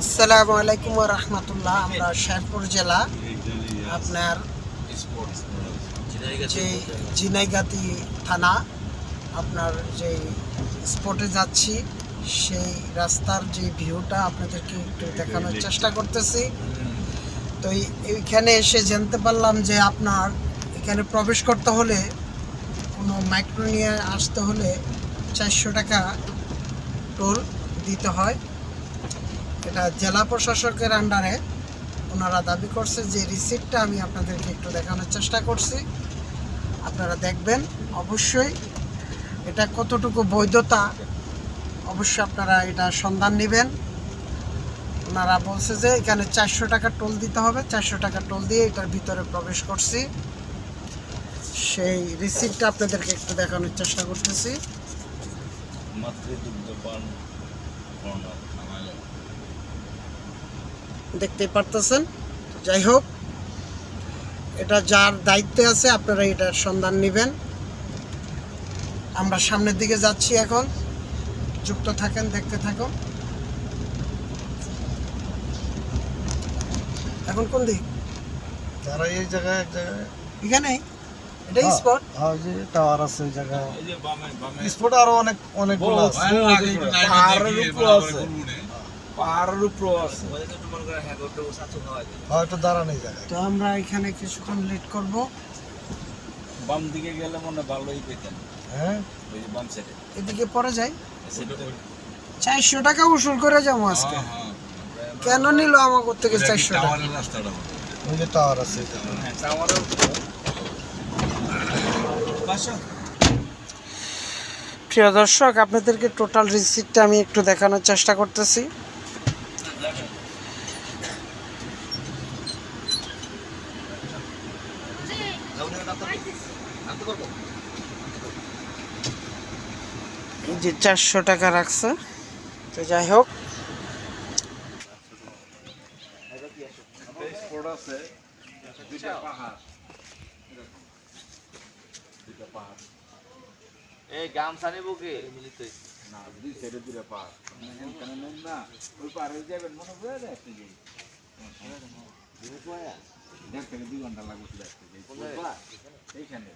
আসসালামু আলাইকুম ওয়া রাহমাতুল্লাহ। আমরা শেরপুর জেলা আপনার যে ঝিনাইগাতি থানা আপনার যে স্পটে যাচ্ছি সেই রাস্তার যে ভিউটা আপনাদেরকে একটু দেখানোর চেষ্টা করতেছি। তো এইখানে এসে জানতে পারলাম যে আপনার এখানে প্রবেশ করতে হলে কোনো মাইক্রো নিয়ে আসতে হলে 400 টাকা টোল দিতে হয়। এটা জেলা প্রশাসকের আন্ডারে ওনারা দাবি করছে, যে রিসিপ্টটা আমি আপনাদেরকে একটু দেখানোর চেষ্টা করছি, আপনারা দেখবেন। অবশ্যই এটা কতটুকু বৈধতা অবশ্যই আপনারা এটা সন্ধান নেবেন। ওনারা বলছে যে এখানে 400 টাকা টোল দিতে হবে, 400 টাকা টোল দিয়ে এটার ভিতরে প্রবেশ করছি। সেই রিসিপ্টটা আপনাদেরকে একটু দেখানোর চেষ্টা করতেছি। দেখতেই পারতেছেন। যাই হোক, এটা যার দায়িত্বে আছে আপনারা এটার সন্ধান নেবেন। আমরা সামনের দিকে যাচ্ছি, এখন যুক্ত থাকেন, দেখতে থাকুন। এখন কোন দিক? তারা এই জায়গায় এক জায়গায় এখানে এটাই স্পট। যে টাওয়ার আছে ওই জায়গায় স্পট আরো অনেকগুলো আছে। পাহাড়ের উপর আছে। হয়তো দাঁড়ানো এই জায়গায়। তো আমরা এখানে কিছুক্ষণ লেট করব। বাম দিকে গেলে মনে ভালোই পেতেন। হ্যাঁ, ওই যে বাম সাইডে এদিকে পরে যাই। 400 টাকা উসুল করে যাবো আজকে। কেন নিল আমার থেকে 400 টাকা? রাস্তাটা ওই যে টাওয়ার আছে এই জায়গায়। হ্যাঁ, টাওয়ারের উপর। প্রিয় দর্শক, আপনাদেরকে টোটাল রিসিপ্টটা আমি একটু দেখানোর চেষ্টা করতেছি। যে 400 টাকা রাখছে। তো যাই হোক, এই গামছা নেবো কে মিলিত না, দুই সাইডে দুটো পাহাড়। এখানে নেন না, ওই পাহাড়ে যাবেন মনে করে দেখতে যাই। 1.5 থেকে 2 ঘন্টা লাগবে শুধু আসতে যাই। এইখানে